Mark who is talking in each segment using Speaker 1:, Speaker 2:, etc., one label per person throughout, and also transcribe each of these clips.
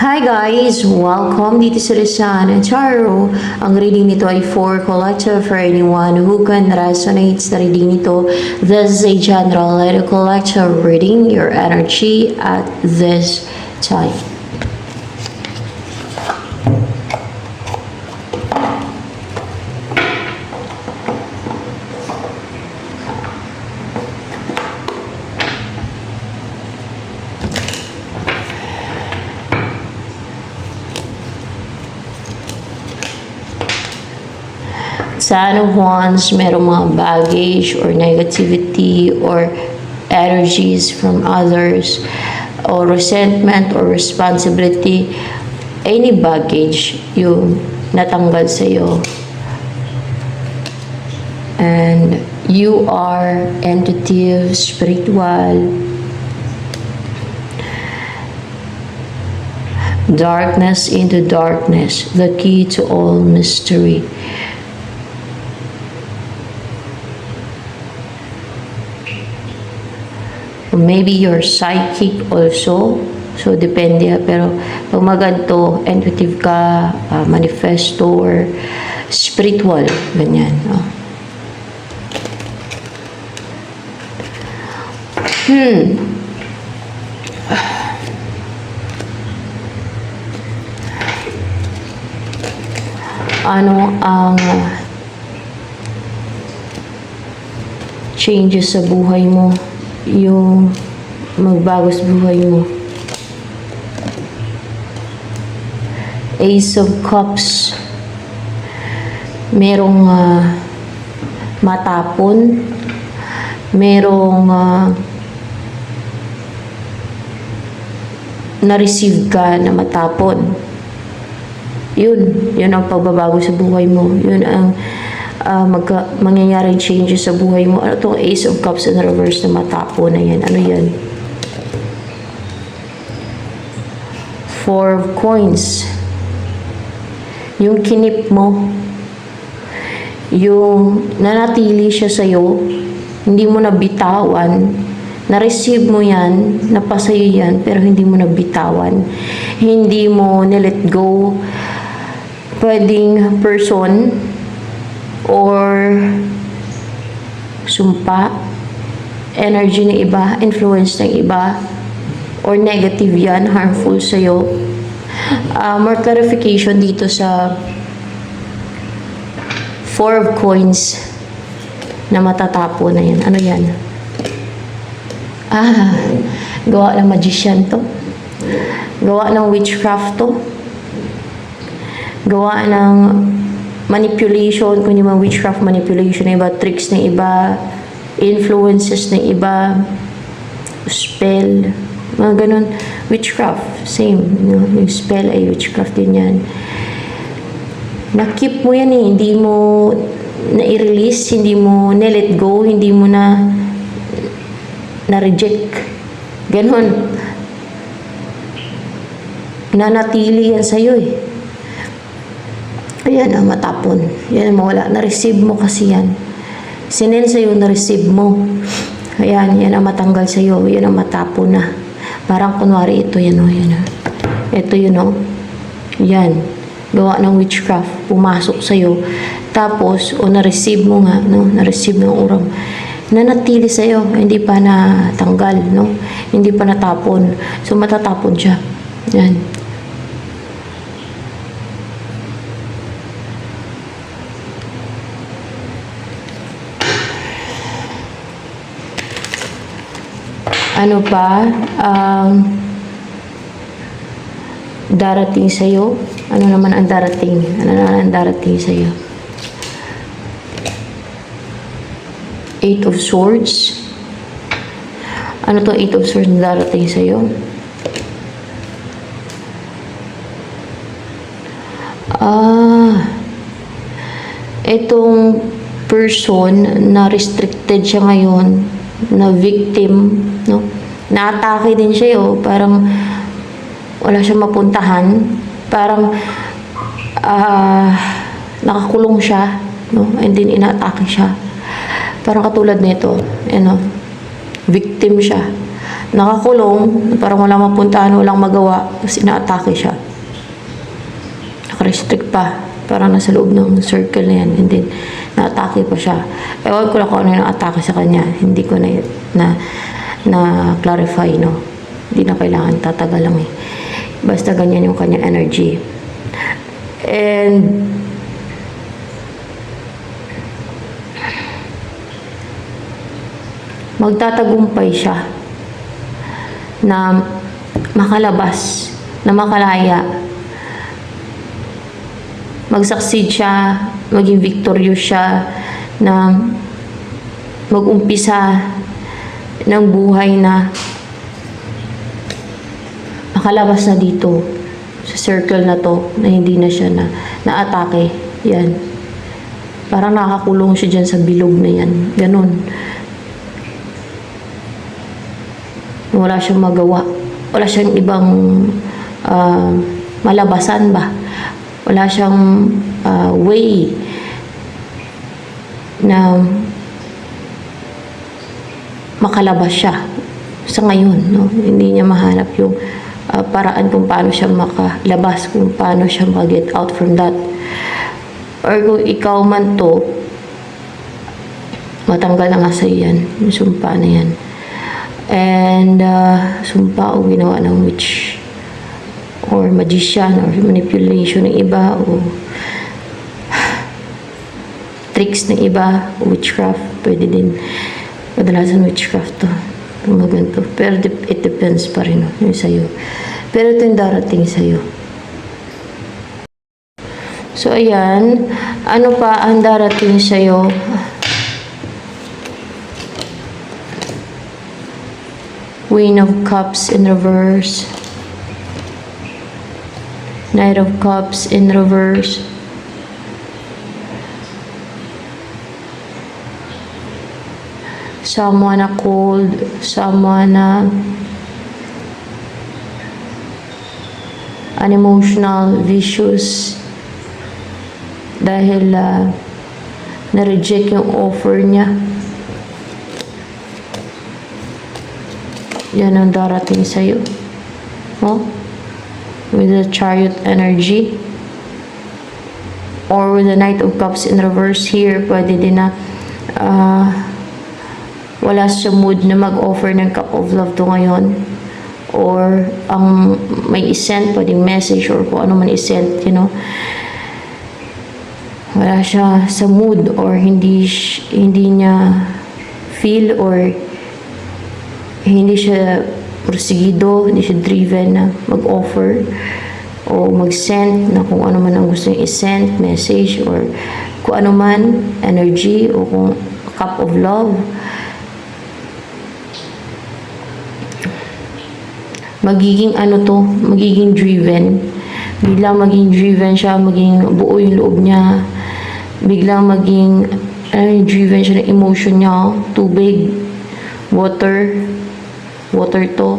Speaker 1: Hi guys! Welcome dito sa Lisan Tarot. Ang reading nito ay for collective for anyone who can resonate sa reading nito. This is a general and collective reading your energy at this time. Sa once merong mga baggage or negativity or energies from others or resentment or responsibility, any baggage yung natanggal sa iyo. And you are intuitive, spiritual, darkness into darkness, the key to all mystery. Maybe you're psychic also. So, depende. Pero, pag maganto, intuitive ka, manifesto, or spiritual. Ganyan. No? Ano ang changes sa buhay mo? Yung magbago sa buhay mo. Ace of Cups. Merong matapon. Merong na-receive ka na matapon. Yun ang pagbabago sa buhay mo. Yun ang mangyayaring changes sa buhay mo. Ano itong Ace of Cups in reverse na matapon na yan? Ano yan? Four of Coins. Yung kinip mo, yung nanatili siya sa'yo, hindi mo nabitawan, na-receive mo yan, napasayo yan, pero hindi mo nabitawan. Hindi mo nilet go. Pwedeng person or sumpa, energy ng iba, influence ng iba, or negative yan, harmful sa'yo. More clarification dito sa Four of Coins na matatapo na yan. Ano yan? Gawa ng magician to. Gawa ng witchcraft to. Gawa ng manipulation, kung yung mga witchcraft manipulation ng iba, tricks ng iba, influences ng iba, spell, mga ganun. Witchcraft, same. Yung spell ay witchcraft din yan. Na-keep mo yan eh. Hindi mo na-release, hindi mo na-let go, hindi mo na-reject. Ganun. Nanatili yan sa'yo eh. Ayan ang matapon. Yan ang mawala. Na-receive mo kasi yan. Sinend sa'yo, na-receive mo. Ayan, yan ang matanggal sa'yo. Yan ang matapon na. Parang kunwari ito, yan o. Yan, o. Ito yun o. Yan. Gawa ng witchcraft. Pumasok sa'yo. Tapos, na-receive mo nga, no? Na-receive ng uram. Nanatili sa'yo. Hindi pa natanggal, no? Hindi pa natapon. So, matatapon siya. Yan. Ano pa darating sa'yo? Ano naman ang darating? Ano naman ang darating sa'yo? Eight of Swords. Ano to Eight of Swords na darating sa'yo? Itong person na restricted siya ngayon, na victim, no? Na-atake din siya, parang wala siyang mapuntahan, parang nakakulong siya, no? And then ina-atake siya. Parang katulad nito, victim siya. nakakulong, parang wala mapuntahan, walang magawa, tapos ina-atake siya. Naka-restrict pa, parang nasa loob ng circle na yan, and then na-atake pa siya. Ewan ko lang kung ano yung na-atake sa kanya, hindi ko na clarify, no? Hindi na kailangan, tatagal lang eh. Basta ganyan yung kanya energy. And magtatagumpay siya na makalabas, na makalaya. Mag-succeed siya, maging victorious siya, na mag-umpisa ng buhay na makalabas na dito sa circle na to, na hindi na siya na-atake. Yan. Parang nakakulong siya dyan sa bilog na yan. Ganun. Wala siyang magawa. Wala siyang ibang malabasan ba. Wala siyang way na makalabas siya sa ngayon, no? Hindi niya mahanap yung paraan kung paano siya makalabas, kung paano siya mag-get out from that. Or kung ikaw man to, matanggal na nga sa'yo yan, yung sumpa na yan. And sumpa o ginawa ng witch or magician or manipulation ng iba o tricks ng iba, witchcraft, pwede din. Kadalasan witchcraft to, mga ganito. Pero it depends pa rin, no, yung sa'yo. Pero ito yung darating sa'yo. So ayan, ano pa ang darating sa'yo? Queen of Cups in reverse. Knight of Cups in reverse. Someone na cold, someone na unemotional, vicious. Dahil na-reject yung offer niya. Yan ang darating sa'yo. Oh? With the Chariot energy. Or with the Knight of Cups in reverse here, pwede din na wala siya mood na mag-offer ng cup of love to ngayon. Or ang may isend, pwedeng message or kung ano man isend, you know. Wala siya sa mood or hindi niya feel or hindi siya porsigido, hindi siya driven na mag-offer o mag-send na kung ano man ang gusto niya i-send, message or kung ano man, energy o kung cup of love. Magiging magiging driven. Biglang maging driven siya, maging buo yung loob niya. Biglang maging driven siya ng emotion niya, tubig, water to.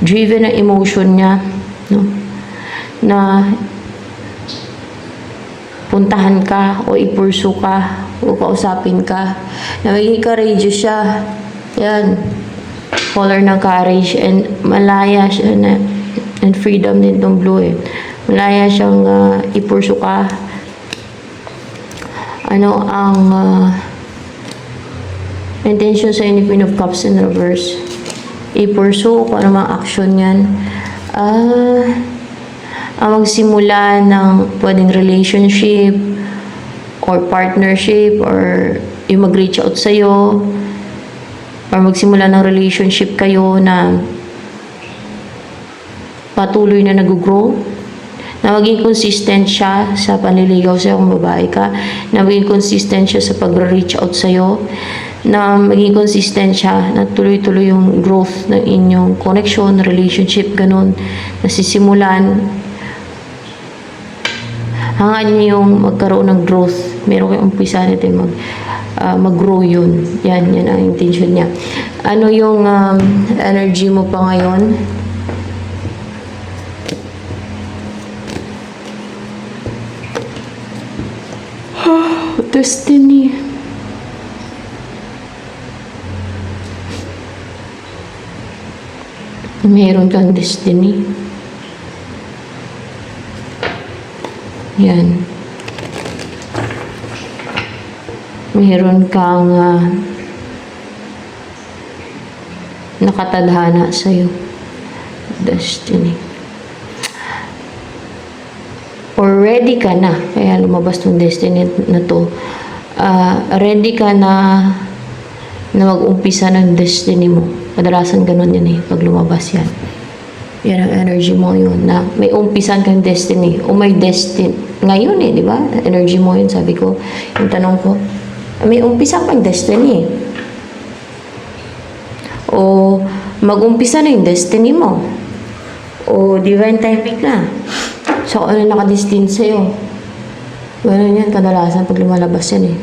Speaker 1: Driven ng emotion niya, no? Na puntahan ka o ipursu ka o kausapin ka. Na maging courageous siya. Yan. Color ng courage and malaya siya na and freedom din tong blue eh. Malaya siyang ipursu ka. Ano ang intention sa ni Queen of Cups in reverse? Ipursu kung ano mga action yan. Magsimula ng pwedeng relationship or partnership or yung mag-reach out sa'yo or magsimula ng relationship kayo na patuloy na nag-grow, na maging consistent siya sa panliligaw sa'yo kung babae ka, na maging consistent siya sa pag-reach out sa'yo, na maging consistent siya, na tuloy-tuloy yung growth ng inyong connection, relationship, ganun, nasisimulan. Hangaan niyo yung magkaroon ng growth. Meron kayong umpisa nito yung mag-grow yun. Yan ang intention niya. Ano yung energy mo pa ngayon? Destiny. Meron kang destiny. Yan. Meron kang nakatadhana sa'yo. Destiny. Or ready ka na. Kaya lumabas tong destiny na to. Ready ka na mag-umpisa ng destiny mo. Kadalasan ganun yan pag lumabas yan. Yan ang energy mo yun, na may umpisan kang destiny. O may destiny. Ngayon di ba? Energy mo yun, sabi ko. Yung tanong ko, may umpisa kang destiny. O mag-umpisa na yung destiny mo. O divine timing na. So, ano nakadestin sa'yo? Ganun yan, kadalasan pag lumalabas yan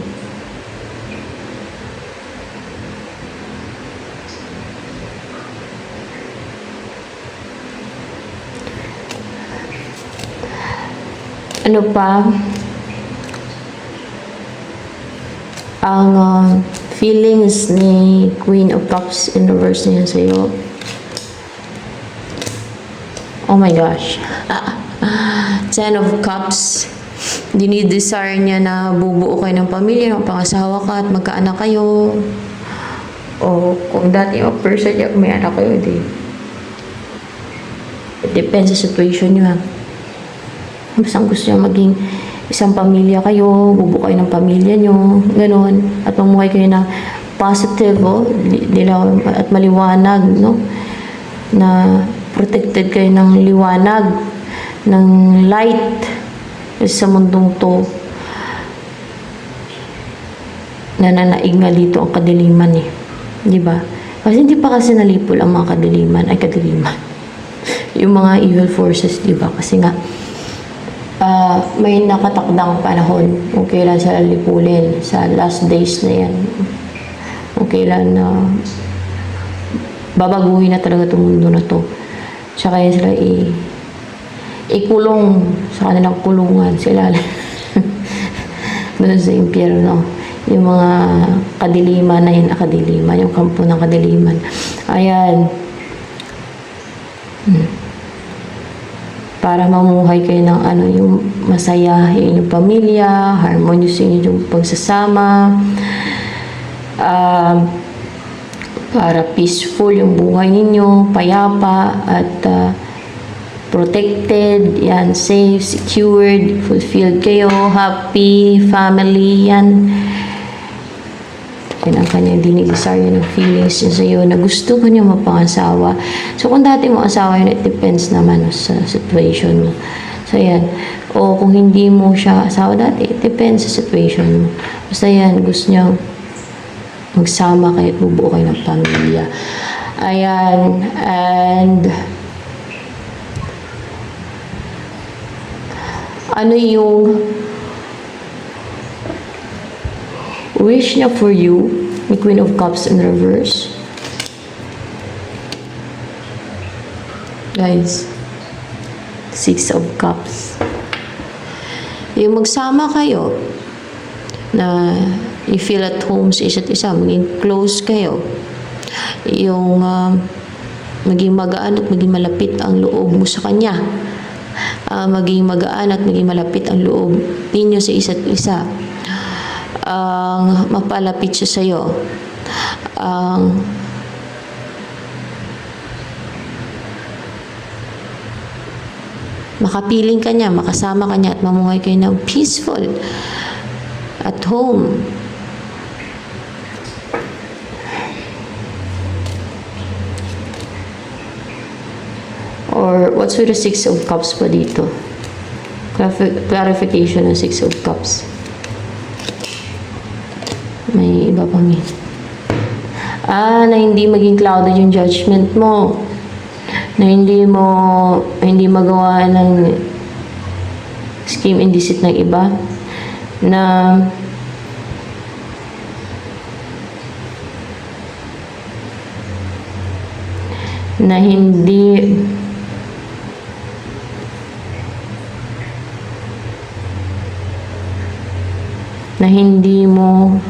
Speaker 1: Ano pa? Ang feelings ni Queen of Cups in reverse niya sa'yo. Oh my gosh. Ten of Cups. Dinidesire niya na bubuo kayo ng pamilya, pangasawa ka at magkaanak kayo. O kung dati yung person niya, may anak kayo, it depends sa situation niyo Basta gusto niya maging isang pamilya kayo, bubuo kayo ng pamilya niyo, gano'n. At mamuhay kayo ng positive, dilaw at maliwanag, no? Na protected kayo ng liwanag, ng light sa mundong to. Nananaig nga dito ang kadiliman di ba? Kasi hindi pa kasi nalipol ang mga kadiliman. Yung mga evil forces, di ba? Kasi nga, may nakatakdang panahon kung kailan sila lipulin sa last days na yan. Kung kailan babaguhin na talaga itong mundo na to. Tsaka yan sila ikulong sa kanilang kulungan sila doon sa impyerno. Yung mga kadiliman na yun, kadiliman, yung kampo ng kadiliman. Ayan. Para mamuhay kayo ng yung masaya inyong pamilya, harmonious inyong pagsasama, para peaceful yung buhay ninyo, payapa at protected, yan, safe, secured, fulfilled kayo, happy, family, yan. Yan ang kanyang dinidesire ng feelings niya sa'yo na gusto ko niya mapangasawa. So, kung dati mo asawa yun, it depends naman sa situation mo. So, yan. O kung hindi mo siya asawa dati, it depends sa situation mo. Basta yan, gusto niya magsama kayo at bubuo kayo ng pamilya. Ayan. And ano yung wish niya for you, ni Queen of Cups in reverse? Guys, Six of Cups. Yung magsama kayo, na you feel at home sa isa't isa, maging close kayo. Yung maging magaan at maging malapit ang loob mo sa kanya. Maging magaan at maging malapit ang loob ninyo sa isa't isa. Mapalapit siya sa'yo. Makapiling ka niya, makasama ka niya at mamuhay kayo ng peaceful at home. Or what's with the Six of Cups pa dito? Clarification ng Six of Cups. May iba pang na hindi maging clouded yung judgment mo. Na hindi magawa ng scheme and deceit ng iba. Na hindi mo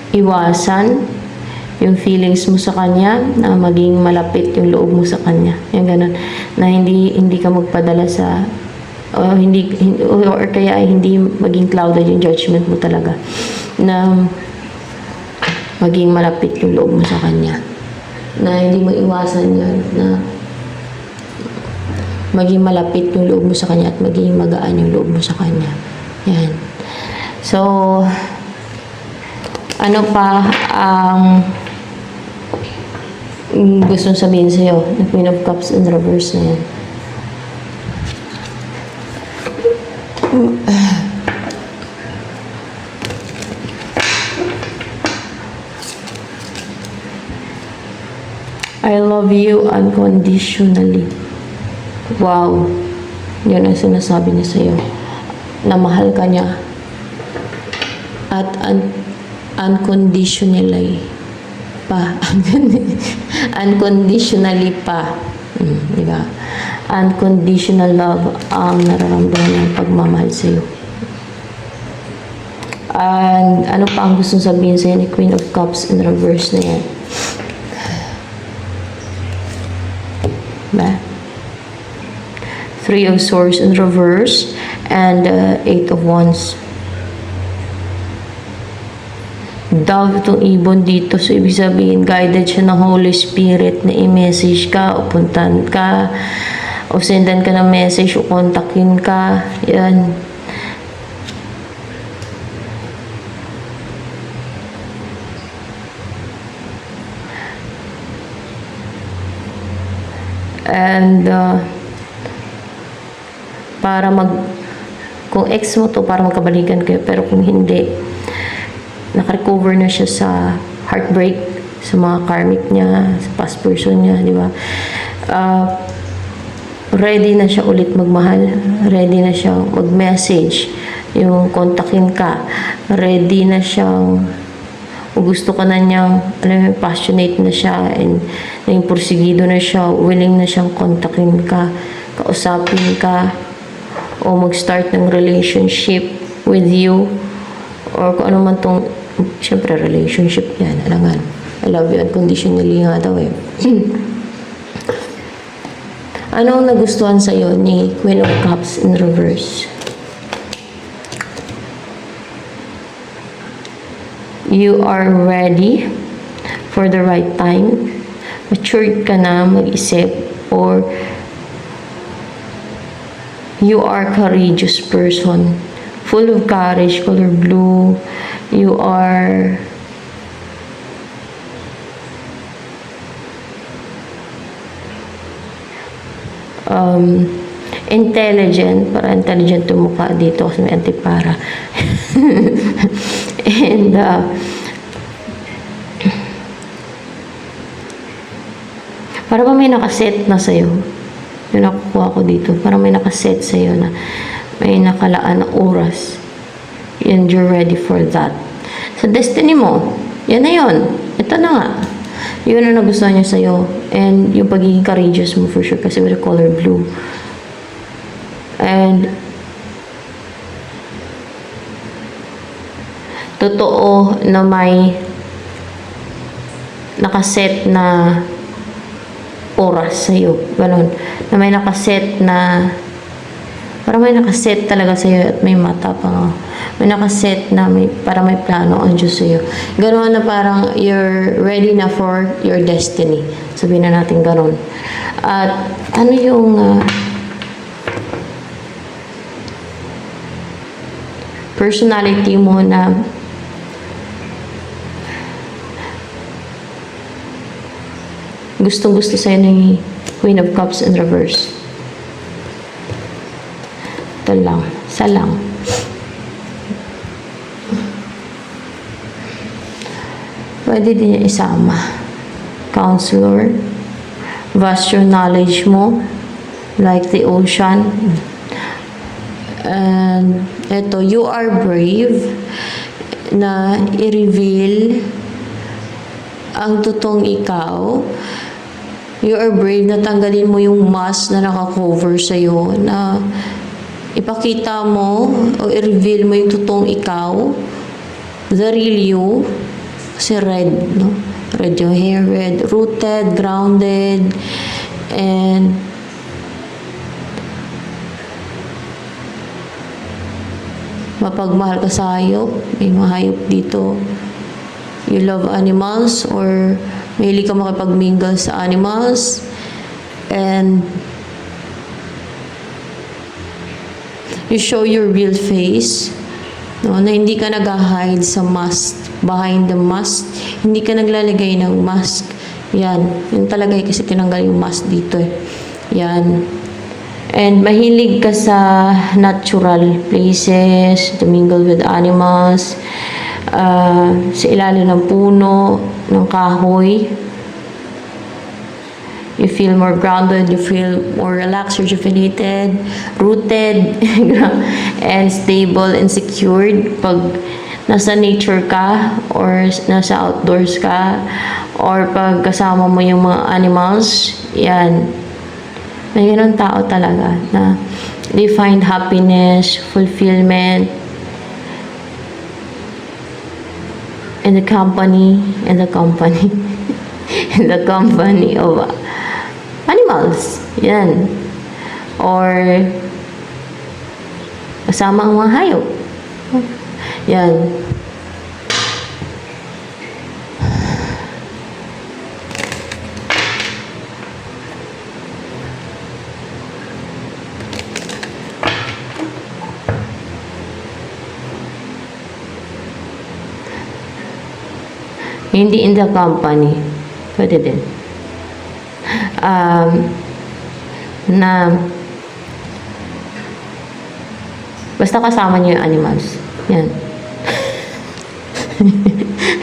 Speaker 1: iwasan yung feelings mo sa kanya, na maging malapit yung loob mo sa kanya. Yung ganun. Na hindi ka magpadala sa or kaya ay hindi maging clouded yung judgment mo talaga. Na maging malapit yung loob mo sa kanya. Na hindi mo iwasan yan. Na maging malapit yung loob mo sa kanya at maging magaan yung loob mo sa kanya. Yan. So, ano pa ang gustong sabihin sa'yo? The Queen of Cups in reverse na yan. I love you unconditionally. Wow. Yun ang sinasabi niya sa'yo. Na mahal ka niya. At unconditionally pa. Unconditionally pa. Diba? Unconditional love ang nararamdaman ng pagmamahal sa'yo. And ano pa ang gustong sabihin sa'yo ni Queen of Cups in reverse na yan? Diba? Three of Swords in reverse and Eight of Wands. Dove itong ibon dito. So, ibig sabihin, guided siya ng Holy Spirit na i-message ka o puntan ka o sendan ka ng message o kontakin ka. Yan. And kung ex mo to, para magkabalikan kayo, pero kung hindi, nakarecover na siya sa heartbreak, sa mga karmic niya, sa past person niya, di ba? Ready na siya ulit magmahal, ready na siya mag-message, yung kontakin ka, ready na siyang, o gusto ka na niyang, passionate na siya, and naging porsigido na siya, willing na siyang kontakin ka, kausapin ka, o mag-start ng relationship with you, or kung ano man tong, syempre relationship yan, alangan. I love you unconditionally nga daw eh. Ano ang nagustuhan sa'yo ni Queen of Cups in reverse? You are ready for the right time. Matured ka na mag-isip, or you are courageous person. Full of courage, color blue. You are intelligent. Para intelligent yung mukha dito kasi may antipara. And para ba may nakaset na sa'yo? Yung nakukuha ko dito. Para may nakaset sa'yo na may nakalaan na oras. And you're ready for that. Sa destiny mo, yan na yun. Ito na nga. Yun ang nagustuhan niya sa'yo. And yung pagiging courageous mo for sure kasi with the color blue. And totoo na may nakaset na oras sa'yo. Ganon. Na may nakaset na parang may nakaset talaga sa'yo at may mata pa. May nakaset na para may plano ang Diyos sa'yo. Ganon na parang you're ready na for your destiny. Sabihin na natin ganon. At ano yung personality mo na gustong-gusto sa'yo ng Queen of Cups in reverse. Ito lang. Isa lang. Pwede din niya isama. Counselor. Vast your knowledge mo. Like the ocean. And ito, you are brave na i-reveal ang totoong ikaw. You are brave na tanggalin mo yung mask na naka-cover sa'yo, na ipakita mo o i-reveal mo yung totoong ikaw, the real you, kasi red, no? Red yung hair, red. Rooted, grounded, and mapagmahal ka sa hayop. May mga hayop dito. You love animals or mahilig ka makipag-mingle sa animals. And you show your real face. No, na hindi ka nag-hide sa mask, behind the mask. Hindi ka naglalagay ng mask. Yan. Yun talaga kasi tinanggal yung mask dito eh. Yan. And mahilig ka sa natural places, to mingle with animals, sa ilalim ng puno, ng kahoy. You feel more grounded, you feel more relaxed, rejuvenated, rooted, and stable and secured. Pag nasa nature ka, or nasa outdoors ka, or pag kasama mo yung mga animals, yan. Na yun ang tao talaga, na they find happiness, fulfillment, in the company, in the company of animals. Yan. Or kasama ang mga hayop. Yan. Hindi in the company. Pwede din. Na basta kasama niyo yung animals. Yan.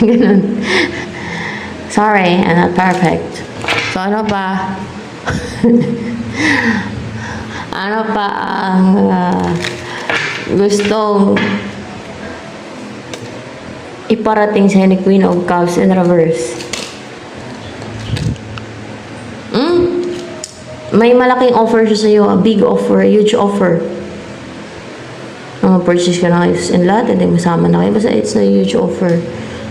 Speaker 1: Ganun. Sorry, I'm not perfect. So, ano pa? Ano pa ang gustong iparating sa ni Queen of Cups in reverse? May malaking offer siya sa'yo, a big offer, a huge offer. Purchase ka na kayo in lahat, hindi masama na kayo. Basta it's a huge offer.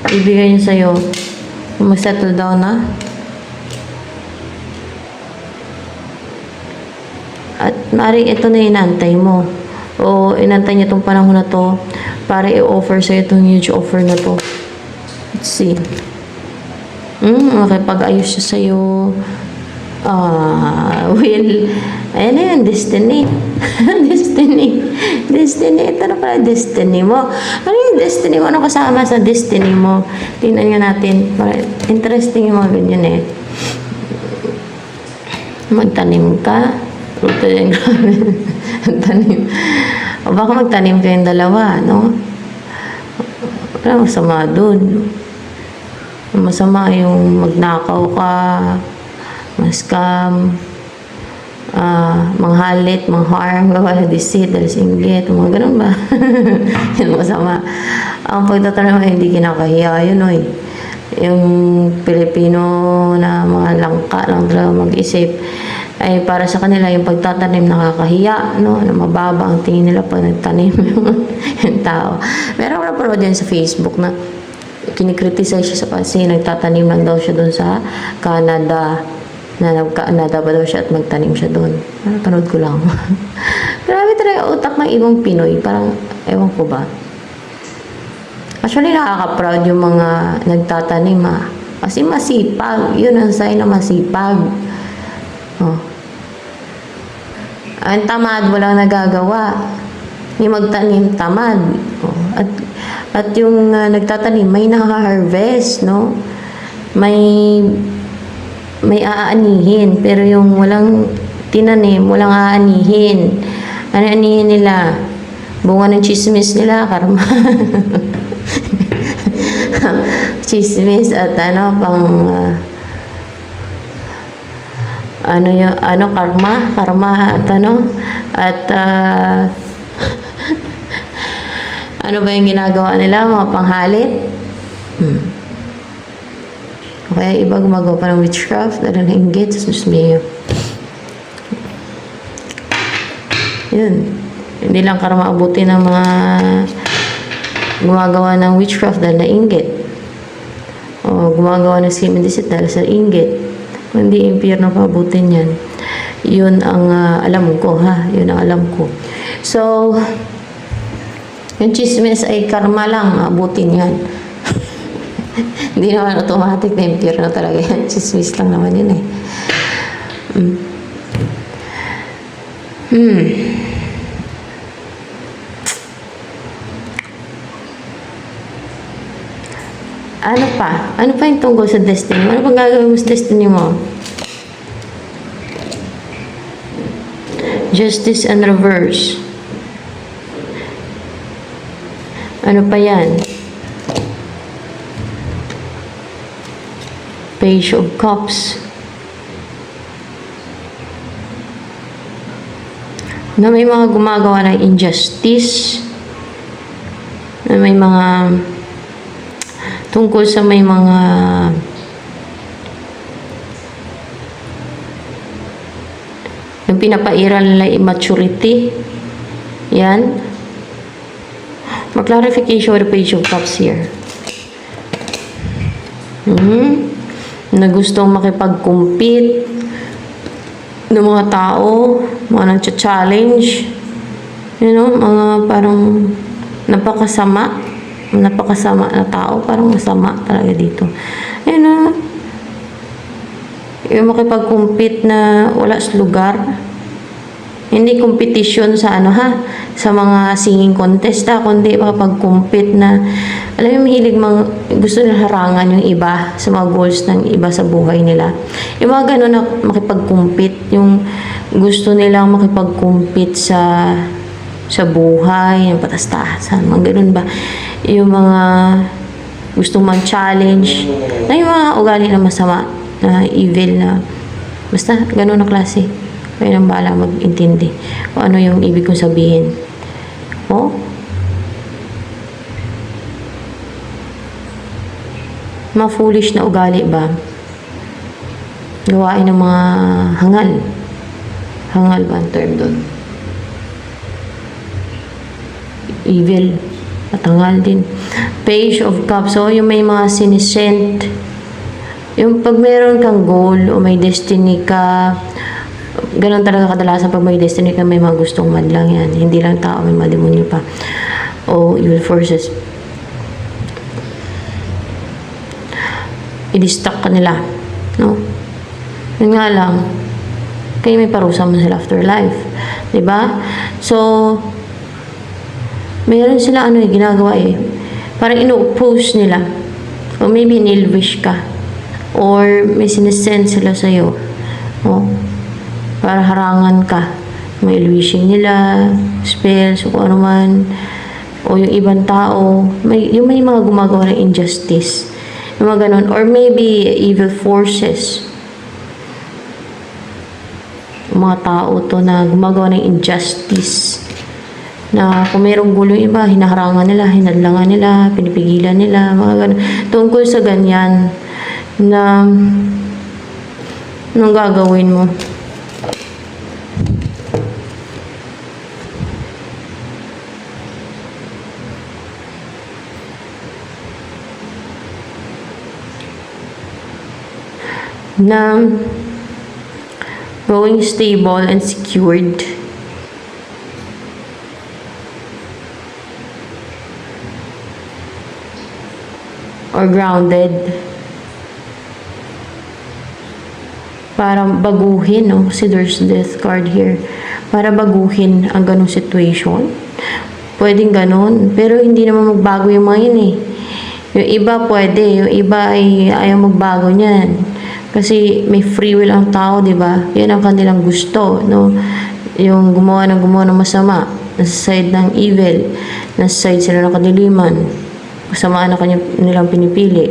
Speaker 1: Ibigay niya sa'yo. Mag-settle down na. At maaaring ito na inantay mo. O inantay niya itong panahon na to para i-offer sa'yo itong huge offer na to. Let's see. Makipag-ayos siya sa'yo. Well, ayan na yun, destiny. Destiny. Ito na pala destiny mo. Ano yung destiny mo? Ano kasama sa destiny mo? Tingnan nga natin. Interesting yung mga ganyan eh. Magtanim ka. Rooted and grounded. Magtanim. O baka magtanim kayong dalawa, no? Wala masama dun. Masama yung magnakaw ka, maskam, manghalit, mangharm, gawa deceit, dalas-inggit, mga ganun ba? Yan masama. Ang pagtatanong ay hindi kinakahiya, yun oy. Yung Pilipino na mga langka lang talaga mag-isip, ay para sa kanila yung pagtatanim nakakahiya, no? Na mababa ang tingin nila pag nagtanim yung tao. Meron ko napanood yan sa Facebook na kinikriticize siya kasi nagtatanim lang daw siya doon sa Canada. Na nagka-Canada ba daw siya at magtanim siya doon. Panood ko lang. Grabe talaga utak ng ibang Pinoy. Parang, ewan ko ba. Actually, nakaka-proud yung mga nagtatanim kasi masipag. Yun ang sign na masipag. Oh. Ang tamad, walang nagagawa. Yung magtanim, tamad. Oh. At yung nagtatanim, may naka-harvest, no? May aanihin, pero yung walang tinanim, walang aanihin. Ano aanihin nila? Bunga ng chismis nila, karma. Chismis at karma at ano ba yung ginagawa nila? Mga panghalit? Kaya iba gumagawa pa ng witchcraft, dahil nainggit, sus mio. Yun. Hindi lang karma abuti ng mga gumagawa ng witchcraft dahil nainggit. O gumagawa ng scheme and deceit dahil sa inggit. Kung hindi impyerno pabutin yan. Yun ang alam ko, ha? Yun ang alam ko. So, yung chismis ay karma lang, abutin yan. Hindi naman automatic na impyerno talaga yan. Chismis lang naman yun eh. Ano pa? Ano pa yung tungkol sa destiny? Ano pang gagawin mo sa destiny mo? Justice and reverse. Ano pa yan? Page of Cups. Na may mga gumagawa ng injustice. Na may mga tungkol sa may mga yung pinapairal nila immaturity. Yan. Mag-clarification with the Page of Cups here. Na gustong makipag-compete ng mga tao, mga nag-challenge. You know, mga parang napakasama na tao, parang masama talaga dito. Ayun na, yung makipag-compete na wala sa lugar. Hindi competition sa sa mga singing contest, kundi makipag-compete na, alam mo, mahilig gusto nila harangan yung iba sa mga goals ng iba sa buhay nila. Yung mga gano'n na makipag-compete, yung gusto nilang makipag-compete sa buhay, yung patastasan, mga ganun ba? Yung mga gustong mag-challenge, na yung mga ugali na masama, na evil na, basta ganun na klase. Kaya nang bahala mag-intindi kung ano yung ibig kong sabihin. O? Mga foolish na ugali ba? Gawain ng mga hangal. Hangal ba ang term doon? Evil. Patangal din. Page of Cups. So, yung may mga sinisent. Yung pag meron kang goal o may destiny ka, ganun talaga kadalasan pag may destiny ka, may mga gustong madlang yan. Hindi lang tao, may mga demonyo pa. O evil forces. I-distract ka nila. No? Yun nga lang, kayo may parusa mo sa afterlife. Diba? So, mayroon sila ginagawa parang ino-oppose nila. O maybe nil-wish ka. Or may sinesend sila sa'yo. O, para harangan ka. May wishing nila, spells, o kung ano man. O yung ibang tao. Yung may mga gumagawa ng injustice. Yung mga ganun. Or maybe evil forces. Yung mga tao to na gumagawa ng injustice. Na kung mayroong gulo iba, hinaharangan nila, hinadlangan nila, pinipigilan nila, mga ganun. Tungkol sa ganyan, na anong gagawin mo? Na growing stable and secured. Or grounded. Para baguhin, no? Kasi there's death card here. Para baguhin ang ganong situation. Pwedeng ganon. Pero hindi naman magbago yung mga yun Yung iba pwede. Yung iba ay ayaw magbago niyan. Kasi may free will ang tao, di ba? Yan ang kanilang gusto, no? Yung gumawa ng masama. Nasa side ng evil. Nasa side sila ng kadiliman. Kasamaan na nilang pinipili.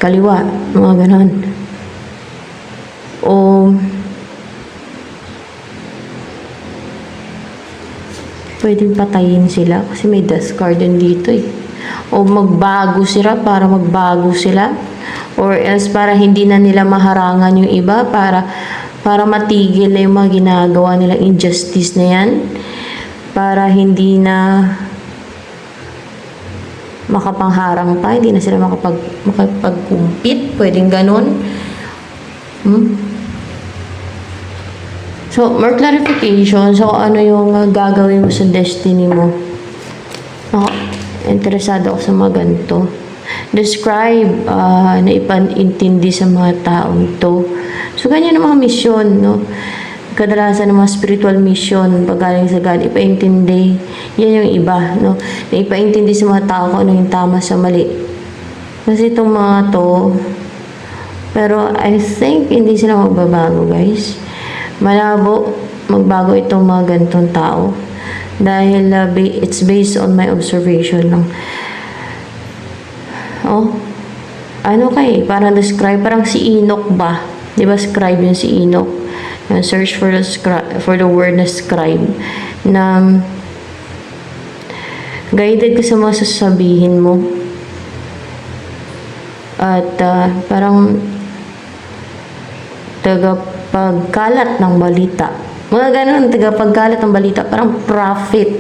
Speaker 1: Kaliwa. Mga ganon. O pwedeng patayin sila kasi may death card din dito O magbago sila para magbago sila. Or else para hindi na nila maharangan yung iba, para matigil na yung mga ginagawa nilang injustice na yan. Para hindi na makapangharang pa, hindi na sila makapag-compete, pwedeng ganun. So, more clarification. So, ano yung gagawin mo sa destiny mo? Ako, interesado ako sa mga ganito. Describe na ipanintindi sa mga taong to. So, ganyan ang mga mission, no? Kadalasan ng mga spiritual mission, pagaling sa God, ipaintindi. Yan yung iba, no? Na ipaintindi sa mga tao kung ano yung tama sa mali. Kasi itong mga to, pero I think hindi sila magbabago, guys. Malabo magbago itong mga ganitong tao dahil it's based on my observation lang. Oh, ano kay parang describe, parang si Enoch ba, di ba? Scribe yun si Enoch. Search for the word na scribe, na guided ka sa mga sasabihin mo at parang tagapagkalat ng balita. Mga ganun, tagapagkalat ng balita. Parang prophet.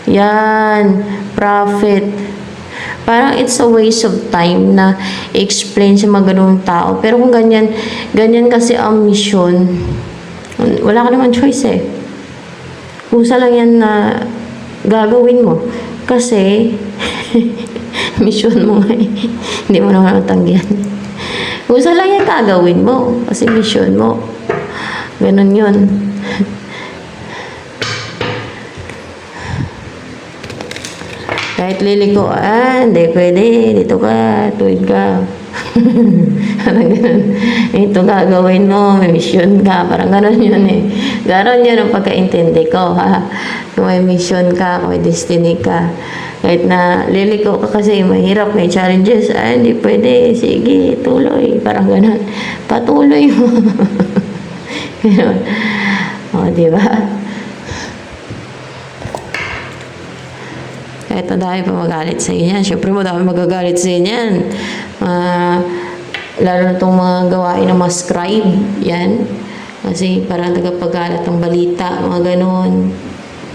Speaker 1: Yan. Prophet. Parang it's a waste of time na explain sa mga ganung tao. Pero kung ganyan kasi ang mission, wala ka naman choice eh. Kusa lang yan na gagawin mo. Kasi, mission mo nga eh. Hindi mo naman matanggihan. Kusa lang yan gagawin mo. Kasi mission mo. Ganun yun. Kahit liliko, hindi pwede. Dito ka, tuwid ka. Parang ganun. Ito gagawin mo, may mission ka. Parang ganun yun eh. Ganon yun ang pagkaintindi ko, ha. Kung may mission ka, kung may destiny ka. Kahit na liliko ka kasi mahirap, may challenges, hindi pwede, sige, tuloy. Parang ganun. Patuloy mo. Ganun. O, diba? Kahit madami pa magalit sa inyo yan. Siyempre, madami magagalit sa inyo yan. Lalo na itong mga gawain ng mga scribe. Yan. Kasi parang tagapagalat ng balita, mga ganon.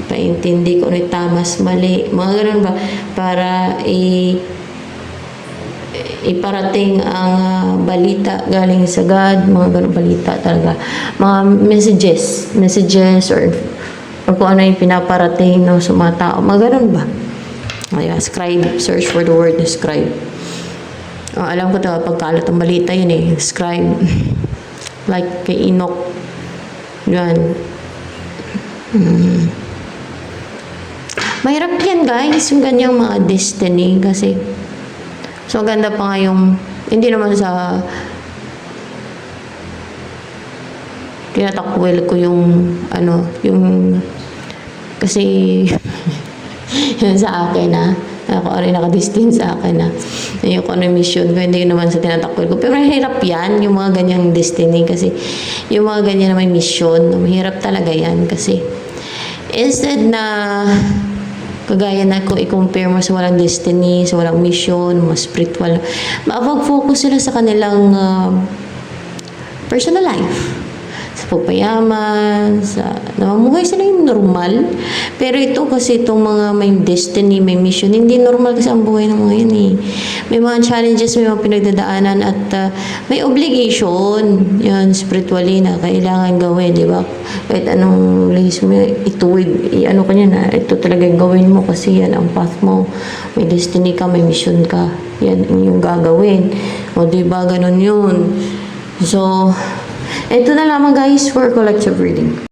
Speaker 1: Paintindi ko ano yung tamas, mali. Mga ganon ba? Para iparating ang balita galing sa God. Mga ganon balita talaga. Mga messages or kung ano yung pinaparating, no, sa mga tao. Mga ganon ba? Ayan, scribe. Search for the word scribe. Alam ko ito, pagkalat ang balita yun eh. Scribe. Like kay Enoch. Yan. Mahirap yan, guys. Yung ganyang mga destiny. Kasi, so ganda pa nga yung, hindi naman sa tinatakwil ko yung, yung, kasi, yun sa akin ako rin nakadestin sa akin yung kung ano yung mission ko, hindi naman sa tinatakwil ko. Pero mahirap yan, yung mga ganyang destiny kasi yung mga ganyan na may mission, mahirap talaga yan kasi instead na kagaya na kung i-compare mo sa walang destiny, sa walang mission, mas spiritual, makapag-focus sila sa kanilang personal life. Sa pagpayaman, sa namumuhay sila yung normal. Pero ito kasi itong mga may destiny, may mission, hindi normal kasi ang buhay ng mga yun eh. May mga challenges, may mga pinagdadaanan at may obligation yun spiritually na kailangan gawin, di ba? Kahit anong lihis mo, ituwid, ano ka na, ito talaga gawin mo kasi yan ang path mo. May destiny ka, may mission ka. Yan yung gagawin. O di ba, ganun yun. So, ito na lamang guys for collective reading.